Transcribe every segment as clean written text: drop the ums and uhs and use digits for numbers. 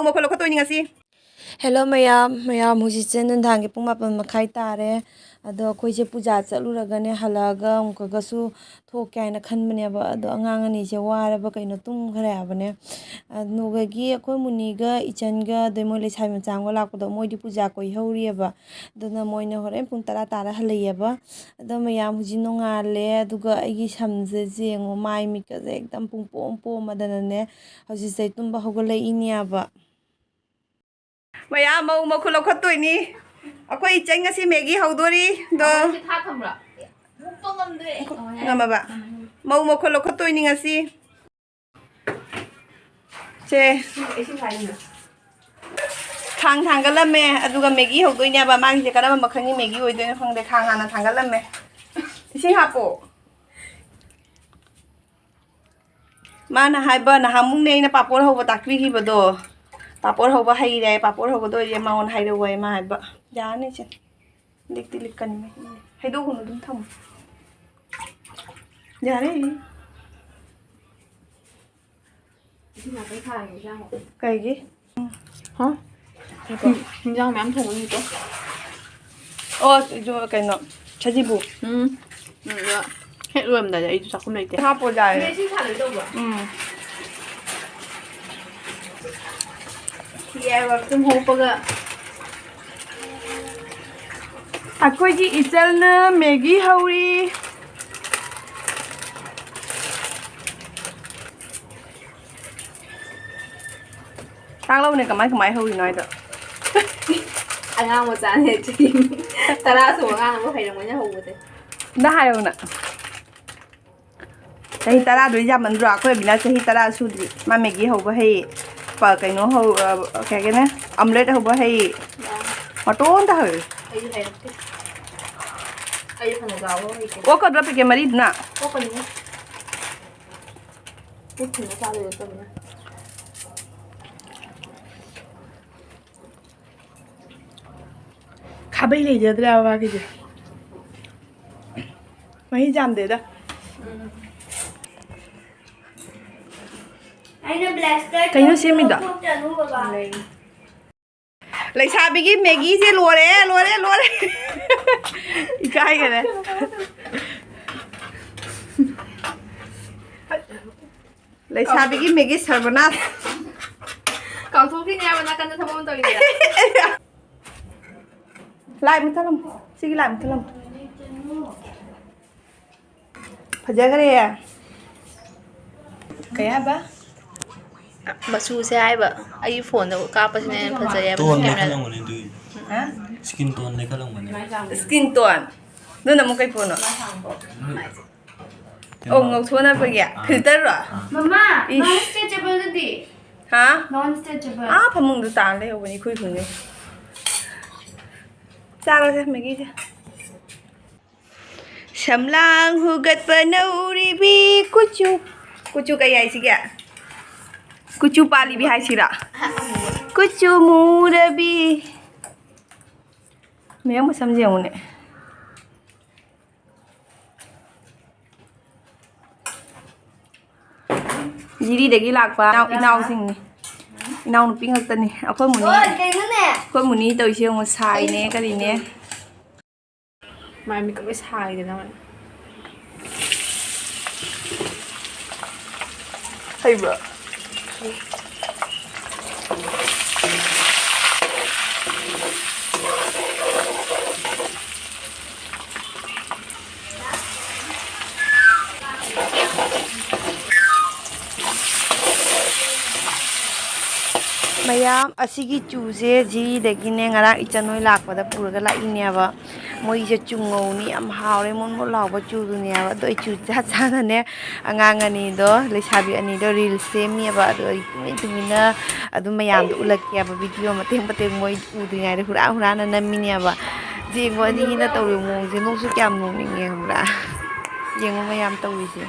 ꯃꯈꯣꯏ ꯂꯧꯈꯠꯇꯣꯏꯅꯤ ꯉꯁꯤ ꯍꯦꯜꯂꯣ ꯃꯌꯥꯝ ꯍꯧꯖꯤꯛꯁꯦ ꯅꯨꯡꯗꯥꯡꯒꯤ ꯄꯨꯡ 11:30 ꯇꯥꯔꯦ ꯑꯗꯣ ꯑꯩꯈꯣꯏꯁꯦ ꯄꯨꯖꯥ ꯆꯠꯂꯨꯔꯒꯅꯦ ꯍꯜꯂꯛꯑꯒ ꯑꯃꯨꯛꯀꯁꯨ ꯊꯣꯛꯀꯦ ꯍꯥꯏꯅ ꯈꯟꯕꯅꯦꯕ ꯑꯗꯣ ꯑꯉꯥꯡ ꯑꯅꯤꯁꯦ ꯋꯥꯔꯕ ꯀꯩꯅꯣ ꯇꯨꯝꯈ꯭ꯔꯦ ꯍꯥꯏꯕꯅꯦ ꯑꯗꯨꯒꯤ ꯑꯩꯈꯣꯏ ꯃꯨꯅꯤꯒ ꯏꯆꯟꯒ ꯑꯗꯩ ꯃꯣꯏ ꯂꯩꯁꯥꯕꯤ ꯃꯆꯥ ꯑꯃꯒ ꯂꯥꯛꯄꯗꯣ ꯃꯣꯏꯗꯤ ꯄꯨꯖꯥ ꯀꯣꯏꯍꯧꯔꯤꯑꯕ ꯑꯗꯨꯅ ꯃꯣꯏꯅ ꯍꯣꯔꯦꯟ ꯄꯨꯡ 10 ꯇꯥꯔ ꯍꯜꯂꯛꯑꯦꯕ ꯑꯗꯣ ꯃꯌꯥꯝ ꯍꯧꯖꯤꯛ ꯅꯣꯡꯉꯥꯜꯂꯦ ꯑꯗꯨꯒ ꯑꯩꯒꯤ ꯁꯝꯁꯦ ꯌꯦꯡꯉꯣ ꯃꯥꯏ ꯃꯤꯠꯀꯁꯦ ꯑꯦꯛꯗꯝ ꯄꯨꯡꯄꯣꯝ ꯄꯣꯝꯃꯗꯅꯅꯦ ꯍꯧꯖꯤꯛꯁꯦ ꯇꯨꯝꯕ ꯍꯧꯒꯠꯂꯛꯏꯅꯦꯕ ꯃꯌꯥꯝ ꯃꯧ ꯃꯈꯨꯠ ꯂꯧꯈꯠꯇꯣꯏꯅꯤ ꯑꯩꯈꯣꯏ ꯏꯆꯟ ꯉꯁꯤ ꯃꯦꯒꯤ ꯍꯧꯗꯣꯔꯤ ꯉꯝꯃꯕ ꯃꯧ ꯃꯈꯨꯠ ꯂꯧꯈꯠꯇꯣꯏꯅꯤ ꯉꯁꯤ ꯁꯦ ꯈꯥꯡ ꯊꯥꯡꯒꯠꯂꯝꯃꯦ ꯑꯗꯨꯒ ꯃꯦꯒꯤ ꯍꯧꯗꯣꯏꯅꯦꯕ ꯃꯥꯒꯤꯁꯦ ꯀꯔꯝꯕ ꯃꯈꯜꯒꯤ ꯃꯦꯒꯤ ꯑꯣꯏꯗꯣꯏꯅꯣ ꯈꯪꯗꯦ ꯈꯥꯡ ꯍꯥꯟꯅ ꯊꯥꯡꯒꯠꯂꯝꯃꯦ ꯏꯁꯤꯡ ꯍꯥꯞꯄꯣ ꯃꯥꯅ ꯍꯥꯏꯕ ꯅꯍꯥꯟꯃꯨꯛꯅꯦ ꯑꯩꯅ ꯄꯥꯄꯣꯔ ꯍꯧꯕ ꯇꯥꯛꯄꯤꯈꯤꯕꯗꯣ ꯄꯥꯄꯣꯔ ꯍꯧꯕ ꯍꯩꯔꯦ ꯄꯥꯄꯣꯔ ꯍꯧꯕꯗꯣ ꯑꯣꯏꯔꯦ ꯃꯉꯣꯟ ꯍꯥꯏꯔꯛꯑꯣ ꯃꯥ ꯍꯥꯏꯕ ꯌꯥꯔꯅꯤ ꯏꯆꯦ ꯂꯤꯛꯇꯤ ꯂꯤꯛꯀꯅꯤ ꯍꯩꯗꯣꯛꯎꯅꯨ ꯑꯗꯨꯝ ꯊꯝꯃꯨ ꯌꯥꯔꯦ ꯀꯩꯒꯤ ꯍꯤꯟꯖꯥꯡ ꯃꯌꯥꯝ ꯊꯣꯡꯉꯅꯤꯀꯣ ꯑꯣ ꯀꯩꯅꯣ ꯁꯖꯤꯕꯨ ꯍꯦꯛ ꯂꯣꯏꯔꯝꯗꯥꯏꯗ ꯑꯩꯁꯨ ꯆꯥꯛꯈꯨꯝ ꯂꯩꯇꯦ ꯍꯥꯞꯄꯣ ꯌꯥꯔꯦ ꯁꯤ ꯊꯥꯗꯣꯏ ꯇꯧꯕ꯭ꯔꯣ ꯌꯥꯏꯕ ꯇꯨꯝ ꯍꯧꯒꯠꯄꯒ ꯑꯩꯈꯣꯏꯒꯤ ꯏꯆꯜꯅ ꯃꯦꯒꯤ ꯍꯧꯔꯤ ꯇꯥꯛꯂꯧꯅꯦ ꯀꯃꯥꯏ ꯍꯧꯔꯤꯅꯣ ꯍꯥꯏꯗꯣ ꯑꯉꯥꯡ ꯃꯆꯥꯅꯦ ꯆꯍꯤ 10 ꯁꯨꯕ ꯑꯉꯥꯡ ꯑꯃ ꯍꯩꯔꯝꯒꯅꯤ ꯍꯧꯕꯁꯦ ꯑꯝꯇ ꯍꯥꯏꯌꯣꯅ ꯆꯍꯤ 10 ꯌꯥꯝꯃꯟꯗ꯭ꯔꯣ ꯑꯩꯈꯣꯏ ꯑꯕꯤꯅꯥ ꯆꯍꯤ 10 ꯁꯨꯗ꯭ꯔꯤ ꯃꯥ ꯃꯦꯒꯤ ꯍꯧꯕ ꯍꯩ ꯀꯩꯅꯣ ꯀꯩ ꯍꯥꯏꯒꯦꯅꯦ ꯑꯝꯂꯦꯠ ꯍꯧꯕ ꯍꯩ ꯃꯇꯣꯟꯇ ꯍꯩ ꯑꯩꯁꯨ ꯍꯩꯔꯛꯇꯦ ꯑꯩ ꯐꯅ ꯆꯥꯎꯕ ꯍꯩꯇꯦ ꯑꯣꯛꯀꯗ꯭ꯔꯥ ꯄꯦꯀꯦꯠ 4ꯗꯨꯅ ꯀꯣꯛꯀꯅꯤꯍꯦ ꯄꯨꯛ ꯊꯟꯅ ꯆꯥꯗꯣꯏ ꯈꯥꯕꯩ ꯂꯩꯖꯗ꯭ꯔꯦꯕ ꯃꯥꯒꯤꯁꯦ ꯃꯍꯤ ꯌꯥꯝꯗꯦꯗ ꯀꯩꯅꯣ ꯁꯦꯝꯃꯤꯗꯣ ꯂꯩꯁꯥꯕꯤꯒꯤ ꯃꯦꯒꯤꯁꯦ ꯂꯣꯏꯔꯦ ꯏꯀꯥꯏꯒꯔꯦ ꯂꯩꯁꯥꯕꯤꯒꯤ ꯃꯦꯒꯤ ꯁꯔꯕꯅꯥꯁ ꯀꯥꯎꯊꯣꯛꯈꯤꯅꯦ ꯍꯥꯏꯕ ꯅꯥꯀꯟꯗ ꯊꯕꯛ ꯑꯃ ꯇꯧꯔꯤꯉꯩꯗ ꯂꯥꯏ ꯃꯨꯊꯠꯂꯝꯃꯨ ꯁꯤꯒꯤ ꯂꯥꯏ ꯃꯨꯊꯠꯂꯝꯃꯨ ꯐꯖꯈ꯭ꯔꯦ ꯀꯩ ꯍꯥꯏꯕ ꯃꯆꯨꯁꯦ ꯍꯥꯏꯕ ꯑꯩꯒꯤ ꯐꯣꯟꯗ ꯀꯥꯞꯄꯁꯤꯅ ꯍꯦꯟꯅ ꯐꯖꯩ ꯍꯥꯏꯕ ꯇꯣꯟ ꯂꯩꯈꯠꯂꯝꯒꯅꯤ ꯑꯗꯨꯒꯤ ꯁ꯭ꯀꯤꯟ ꯇꯣꯟ ꯂꯩꯈꯠꯂꯝꯒꯅꯤ ꯁ꯭ꯀꯤꯟ ꯇꯣꯟ ꯅꯪꯅ ꯑꯃꯨꯛ ꯀꯩ ꯄꯣꯠꯅꯣ ꯑꯣ ꯉꯧꯊꯣꯛꯅꯕꯒꯤ ꯐꯤꯜꯇꯔꯔꯣ ꯃꯃꯥ ꯅꯣꯟ ꯁ꯭ꯇ꯭ꯔꯦꯆꯦꯕꯜꯗꯨꯗꯤ ꯍꯥ ꯅꯣꯟ ꯁ꯭ꯇ꯭ꯔꯦꯆꯦꯕꯜ ꯐꯃꯨꯡꯗ ꯇꯥꯔ ꯂꯩꯍꯧꯕꯅꯤ ꯈꯨꯏ ꯆꯥꯔꯁꯦ ꯃꯦꯒꯤꯁꯦ ꯁꯝꯂꯥꯡ ꯍꯨꯒꯠꯄ ꯅꯧꯔꯤꯕꯤ ꯀꯨꯆꯨ ꯀꯩ ꯍꯥꯏꯁꯤꯒꯦ ꯀꯨꯆꯨ ꯄꯥꯜꯂꯤꯕꯤ ꯍꯥꯏꯁꯤꯔꯥ ꯀꯨꯆꯨ ꯃꯨꯔꯕꯤ ꯃꯌꯥꯝ ꯃꯁꯝꯁꯦ ꯌꯦꯡꯉꯨꯅꯦ ꯖꯤꯔꯤꯗꯒꯤ ꯂꯥꯛꯄ ꯏꯅꯥꯎꯁꯤꯡꯅꯤ ꯏꯅꯥꯎꯅꯨꯄꯤ ꯉꯥꯛꯇꯅꯤ ꯑꯩꯈꯣꯏ ꯃꯨꯅꯤ ꯇꯧꯔꯤꯁꯦ ꯌꯦꯡꯉꯣ ꯁꯥꯏꯅꯦ ꯀꯔꯤꯅꯦ ꯃꯥꯏ ꯃꯤꯠꯀ ꯂꯣꯏ ꯁꯥꯏꯗꯅ ꯍꯩꯕ꯭ꯔꯣ ꯃꯌꯥꯝ ꯑꯁꯤꯒꯤ ꯆꯨꯁꯦ ꯖꯤꯔꯤꯗꯒꯤꯅꯦ ꯉꯔꯥꯡ ꯏꯆꯟ ꯍꯣꯏ ꯂꯥꯛꯄꯗ ꯄꯨꯔꯒ ꯂꯥꯛꯏꯅꯦꯕ ꯃꯣꯏꯁꯦ ꯆꯨꯉꯧꯅꯤ ꯌꯥꯝ ꯍꯥꯎꯔꯦ ꯃꯣꯟ ꯃꯣꯟ ꯂꯥꯎꯕ ꯆꯨꯗꯨꯅꯦꯕ ꯑꯗꯣ ꯑꯩ ꯆꯨ ꯆꯥꯅꯅꯦ ꯑꯉꯥꯡ ꯑꯅꯤꯗꯣ ꯂꯩꯁꯥꯕꯤ ꯑꯅꯤꯗꯣ ꯔꯤꯜꯁ ꯁꯦꯝꯃꯤꯑꯕ ꯑꯗꯣ ꯑꯩ ꯇꯨꯃꯤꯟꯅ ꯑꯗꯨꯝ ꯃꯌꯥꯝꯗꯣ ꯎꯠꯂꯛꯀꯦꯕ ꯚꯤꯗꯤꯑꯣ ꯃꯇꯦꯛ ꯃꯣꯏ ꯎꯗ꯭ꯔꯤꯉꯩꯗ ꯍꯨꯔꯥꯟ ꯅꯝꯃꯤꯅꯦꯕ ꯌꯦꯡꯉꯣ ꯑꯅꯤꯅ ꯇꯧꯔꯤꯕ ꯃꯑꯣꯡꯁꯦ ꯅꯣꯛꯁꯨ ꯀꯌꯥꯝ ꯅꯣꯛꯅꯤꯡꯉꯦ ꯈꯪꯕ꯭ꯔꯥ ꯌꯦꯡꯉꯣ ꯃꯌꯥꯝ ꯇꯧꯔꯤꯁꯦ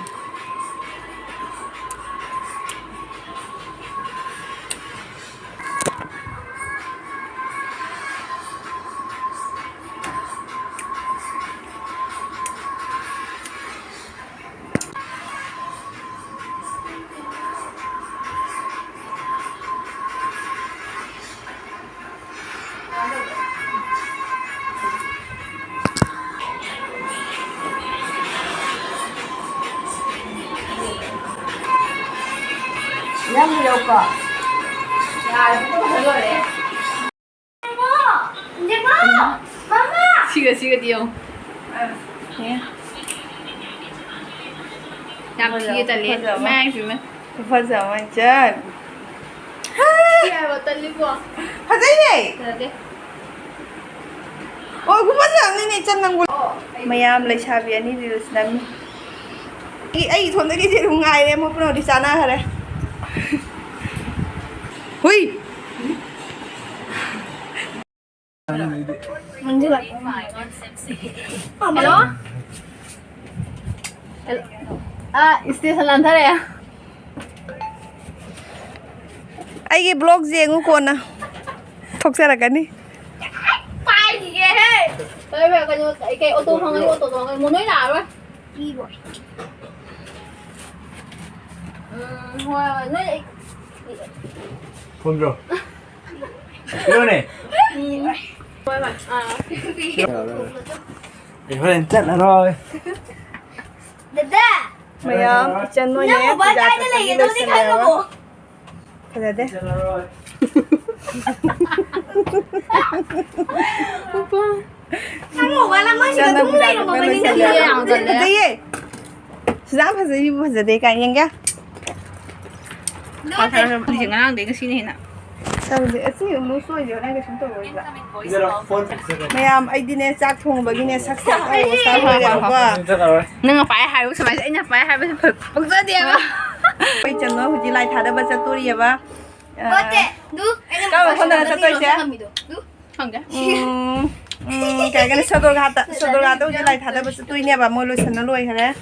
Yang video ko. Rồi, cũng có rồi đấy. Mama! Siga tiêu. Nè. Làm kia ta lên mang gì mà. Phật giờ mình chơi. Kia vào tân lý bộ. Phật đấy này. Thật đấy. Ôi cũng bắt giờ này này chân năng của. Mayam lấy cha về đi điều gì ai thôn đấy cái gì không ngại em một phần đi sana hả đấy. Hui. Mình lại. Hello. Hello. À, station lan thare à? Ai cái blog gì ngủ con à? Thọc xe là cái này. Phải gì ghê thế? Đây về cái ô tô không, ô tô không, muốn nói nào đấy? Đi rồi. Hoa nói Không rồi. Đưa này. Hoa mà. À. Để phát hiện chắc là rồi. Dada! Mayam chân nó nhé. Nang ba tayo na lang ito ni Kaya mo? Thật đấy. Chắc là rồi. Kamu wala man siya tumulay ng mga Chân Iya, ang Thật ganda. đấy. Giá phải gì phải giờ đấy cái nhanh kìa. Đi chừng ngang đến cái xin này nè. Sao vậy? Chị muốn xôi giờ này cái chúng tôi rồi. Giờ là phone fix rồi. Mayam ai đi nè sắc thùng bagi nè sắc sắc ai có sao rồi đâu qua. Chắc là rồi. Nâng phải hai lúc mà anh phải hai bên thực thực ra đi mà. Bây chân nó chỉ lại thả được bao giờ tôi đi ba. Bote! Du! Các bạn con nào cho tôi sẽ. Không chứ. Cái này sơ đồ gạt tôi chỉ lại thả được bao giờ tôi nè bà mua lôi sân nó lôi hả đấy.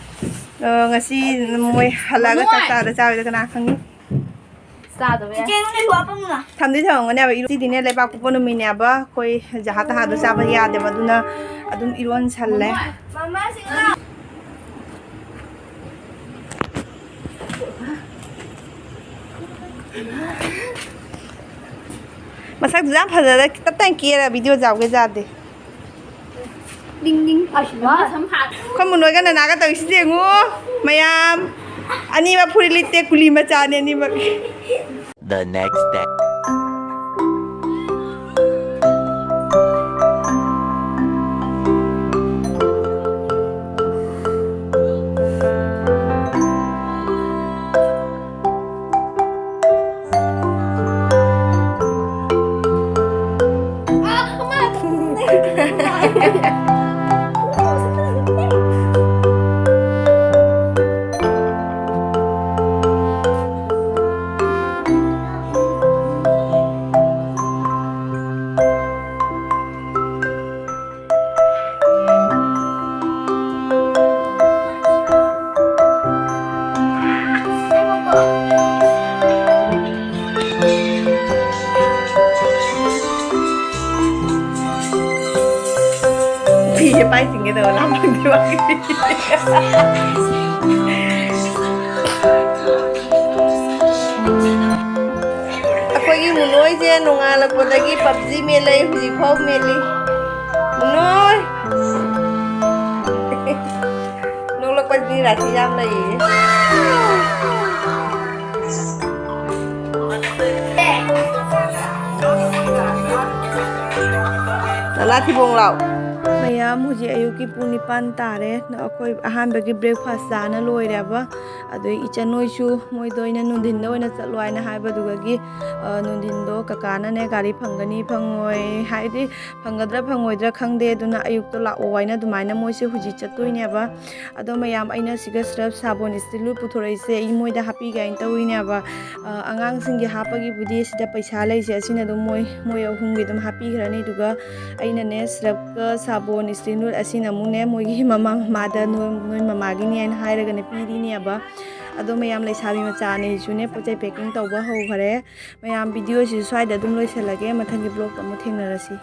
Ngày xí mua hạt cái chắc ta để sao được cái nào không? Sao rồi? Diyan mo na luwapa mo na. Tham đi thằng này ilu đi nè lại bác cũng có mình nè ba coi jahat ta hadu sa bagi ade ba duna adum iruan challe. Mama, sige. Masak jam phajada tatan kiera video jaw ke jade. Ding ding. Wow, thấm hạt. Không muốn nói cái này nào cái tới gì ngu mayam ani ma phuri lite kuli ma cha ne ani ma The next day. Thì bay thì cái đồ làm bằng cái bác. Ako'y munoy dyan nung alag ko lagi PUBG melay huji pau meli. Munoy. Nung lagpas ni rati jam lagi. Lalaki bong lau. Mayam huji ayuki pung nipan tare na akoi ahanbagi breakfast dana loireba adoi ichanoi chu moi doina nundin do na chalwai na haiba dugagi nundin do kakana ne gari phangani phangoi haidi phangadra phangoidra khangde duna ayuk to la owaina dumaina moi se huji chatoi ne ba ado mayam aina siga srap sabon stilu puthorai se I moi da happy gain tawui ne ba angang singi hapagi budi sida paisa lai se asina do moi ahumgi dum happy grani duga aina ne srap ka sabon istinul asina mune moigi mama mada noi mama gi ni ain hairaga ne piri ni aba ado mayam lai sabi macha ne june pochai packing tawba ho khare mayam video si swai da dum loi selage mathangi blog ta mu thengnarasi